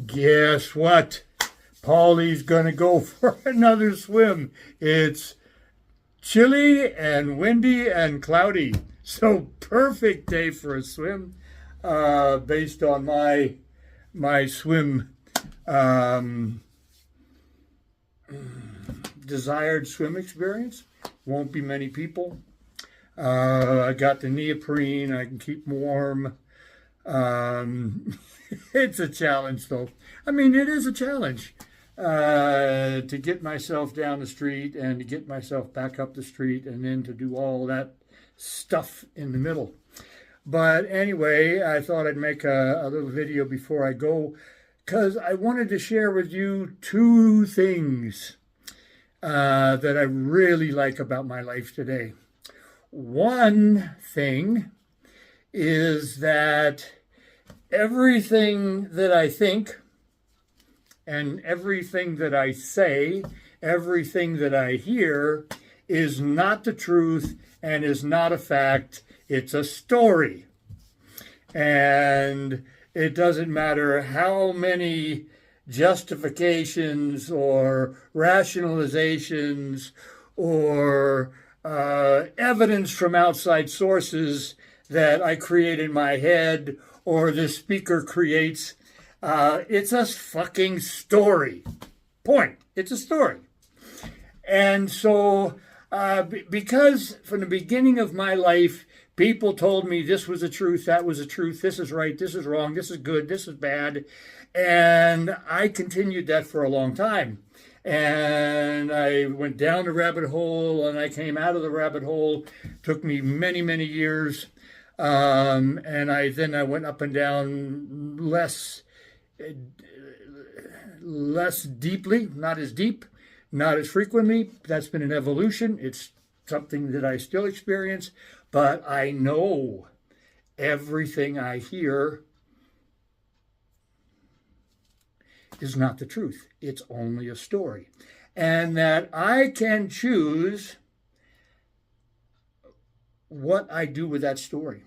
Guess what? Paulie's gonna go for another swim. It's chilly and windy and cloudy. So perfect day for a swim, based on my swim desired swim experience. Won't be many people. I got the neoprene. I can keep warm. It's a challenge, though. I mean, it is a challenge to get myself down the street and to get myself back up the street and then to do all that stuff in the middle. But anyway, I thought I'd make a little video before I go because I wanted to share with you two things that I really like about my life today. One thing is that everything that I think and everything that I say, everything that I hear is not the truth and is not a fact. It's a story. And it doesn't matter how many justifications or rationalizations or evidence from outside sources that I create in my head or the speaker creates. It's a fucking story. Point. It's a story. And so, because from the beginning of my life, people told me this was the truth, that was the truth, this is right, this is wrong, this is good, this is bad. And I continued that for a long time. And I went down the rabbit hole and I came out of the rabbit hole. Took me many, many years. And I went up and down less deeply, not as deep, not as frequently. That's been an evolution. It's something that I still experience, but I know everything I hear is not the truth. It's only a story. And that I can choose what I do with that story.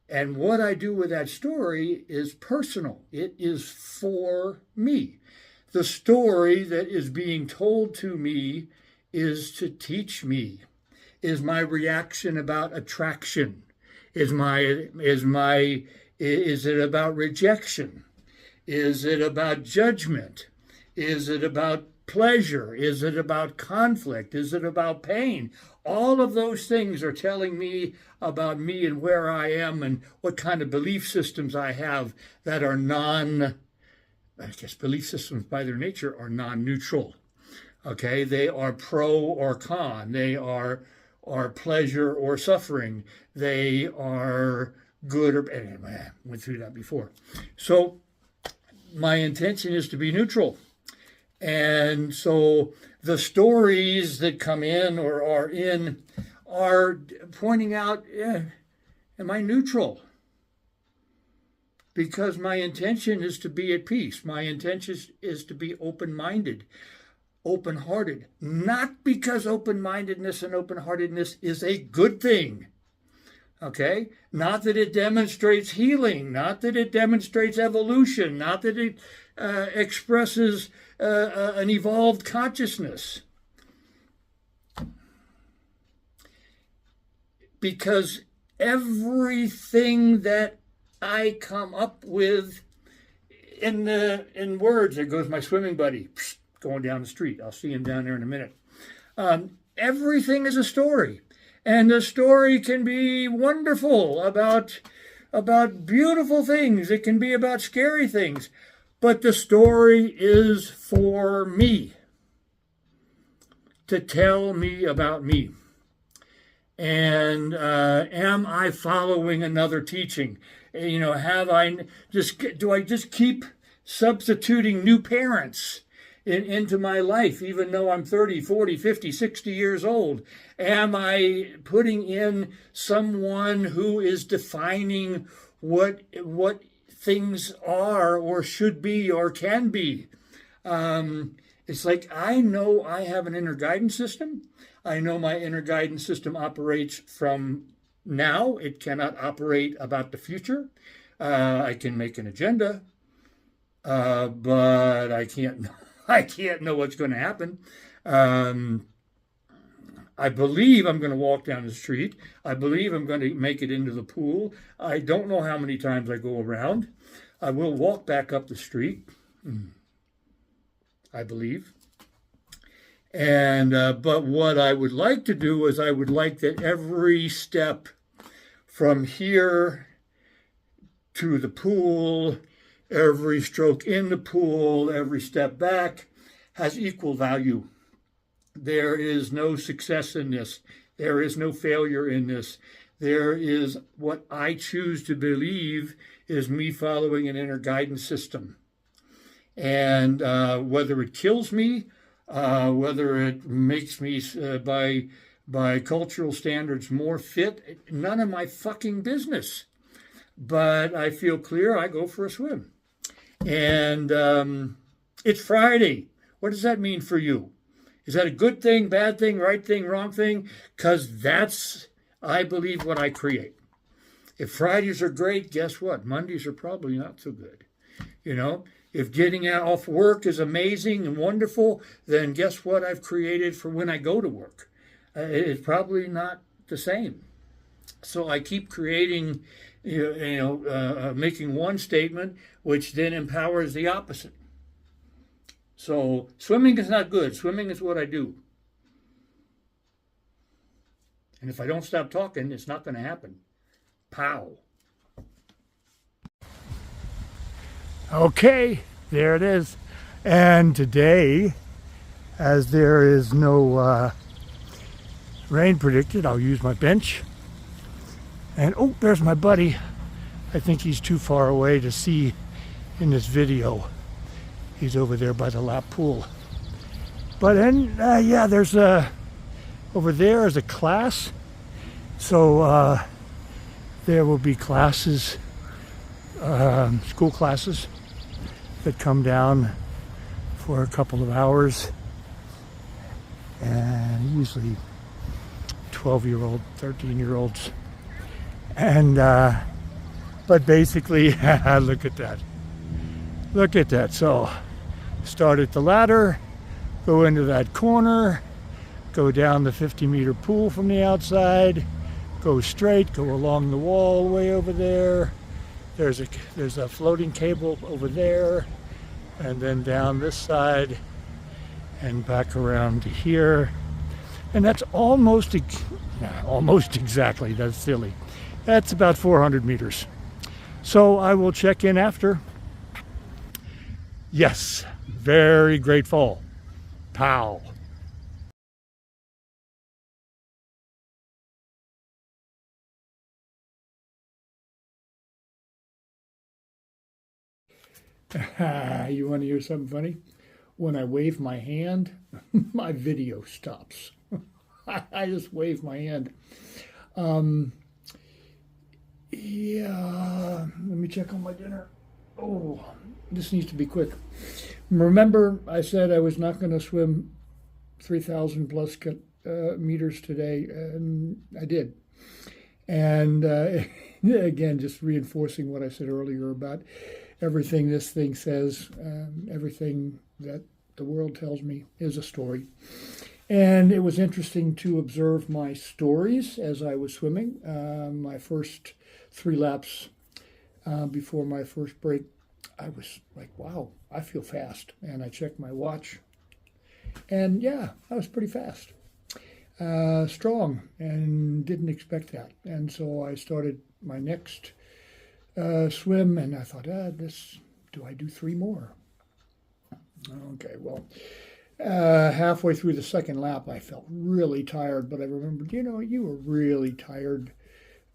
And what I do with that story is personal. It is for me. The story that is being told to me is to teach me. Is my reaction about attraction? Is it about rejection? Is it about judgment? Is it about pleasure? Is it about conflict? Is it about pain? All of those things are telling me about me and where I am and what kind of belief systems I have that are belief systems by their nature are non-neutral. Okay, they are pro or con. They are pleasure or suffering. They are good or bad. Anyway, I went through that before. So my intention is to be neutral. And so the stories that come in or are in are pointing out, am I neutral? Because my intention is to be at peace. My intention is to be open-minded, open-hearted. Not because open-mindedness and open-heartedness is a good thing. Okay? Not that it demonstrates healing, not that it demonstrates evolution, not that it expresses an evolved consciousness. Because everything that I come up with in words, there goes my swimming buddy going down the street. I'll see him down there in a minute. Everything is a story. And the story can be wonderful about beautiful things. It can be about scary things. But the story is for me, to tell me about me. And am I following another teaching? Do I just keep substituting new parents into my life, even though I'm 30, 40, 50, 60 years old? Am I putting in someone who is defining what things are or should be or can be? It's like, I know I have an inner guidance system. I know my inner guidance system operates from now. It cannot operate about the future. I can make an agenda, but I can't. I can't know what's going to happen. I believe I'm going to walk down the street. I believe I'm going to make it into the pool. I don't know how many times I go around. I will walk back up the street, I believe. And but what I would like to do is I would like that every step from here to the pool, every stroke in the pool, every step back has equal value. There is no success in this. There is no failure in this. There is what I choose to believe is me following an inner guidance system. And whether it kills me, whether it makes me, by cultural standards, more fit, none of my fucking business. But I feel clear, I go for a swim. And it's Friday. What does that mean for you? Is that a good thing, bad thing, right thing, wrong thing? Because that's, I believe, what I create. If Fridays are great, guess what? Mondays are probably not so good. You know, if getting off work is amazing and wonderful, then guess what I've created for when I go to work? It's probably not the same. So I keep creating, making one statement, which then empowers the opposite. So swimming is not good. Swimming is what I do. And if I don't stop talking, it's not going to happen. Pow. Okay, there it is. And today, as there is no rain predicted, I'll use my bench. And oh, there's my buddy. I think he's too far away to see in this video. He's over there by the lap pool. But then, yeah, there's over there is a class. So there will be classes, school classes that come down for a couple of hours. And usually 12-year-old, 13-year-olds. And, but basically, look at that. Look at that. So, start at the ladder, go into that corner, go down the 50-meter pool from the outside, go straight, go along the wall way over there. There's a floating cable over there, and then down this side, and back around to here. And that's almost exactly, that's silly. That's about 400 meters. So I will check in after. Yes, very great fall. Pow. You want to hear something funny? When I wave my hand, my video stops. I just wave my hand. Yeah, let me check on my dinner. Oh, this needs to be quick. Remember, I said I was not going to swim 3,000 plus meters today, and I did. And again, just reinforcing what I said earlier about everything this thing says, everything that the world tells me is a story. And it was interesting to observe my stories as I was swimming. My first 3 laps before my first break, I was like, wow, I feel fast. And I checked my watch. And yeah, I was pretty fast. Strong, and didn't expect that. And so I started my next swim, and I thought, do I do 3 more? Okay, well, halfway through the second lap, I felt really tired, but I remembered, you were really tired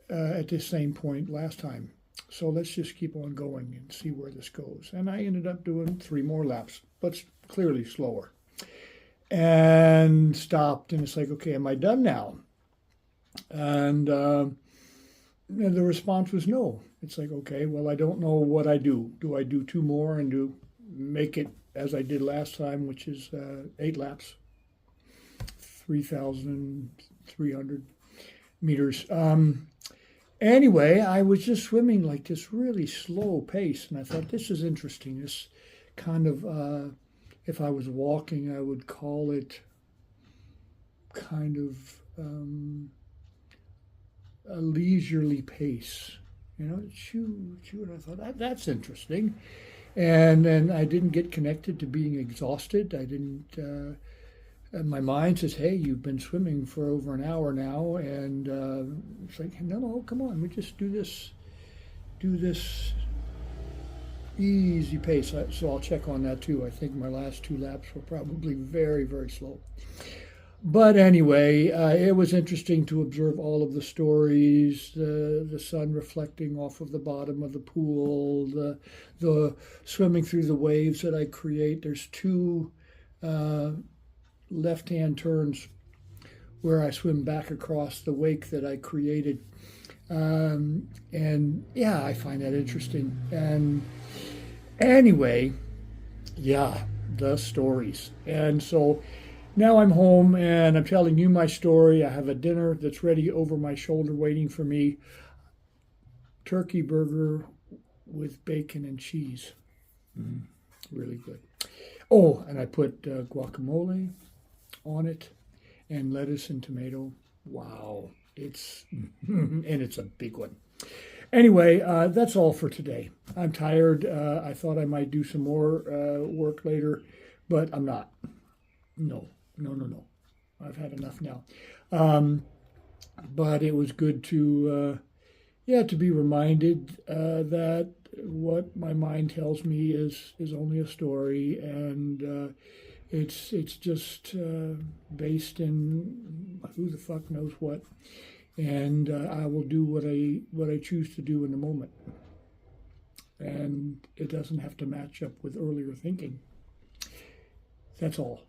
at this same point last time. So let's just keep on going and see where this goes. And I ended up doing 3 more laps, but clearly slower. And stopped, and it's like, okay, am I done now? And the response was no. It's like, okay, well, I don't know what I do. Do I do 2 more and make it as I did last time, which is 8 laps, 3,300 meters? Anyway, I was just swimming like this really slow pace, and I thought this is interesting. This kind of, if I was walking, I would call it kind of a leisurely pace. You know, chew, chew, and I thought that's interesting. And then I didn't get connected to being exhausted. I didn't. And my mind says, "Hey, you've been swimming for over an hour now," and it's like, "No, no, come on, we just do this easy pace." So I'll check on that too. I think my last two laps were probably very, very slow. But anyway, it was interesting to observe all of the stories, the sun reflecting off of the bottom of the pool, the swimming through the waves that I create. There's two left-hand turns where I swim back across the wake that I created. And yeah, I find that interesting. And anyway, yeah, the stories. And so now I'm home and I'm telling you my story. I have a dinner that's ready over my shoulder waiting for me. Turkey burger with bacon and cheese. Really good. Oh, and I put guacamole on it and lettuce and tomato. Wow. It's and it's a big one. Anyway, that's all for today. I'm tired. I thought I might do some more work later, but I'm not. No. I've had enough now. But it was good to, to be reminded that what my mind tells me is only a story, and it's just based in who the fuck knows what, and I will do what I choose to do in the moment, and it doesn't have to match up with earlier thinking. That's all.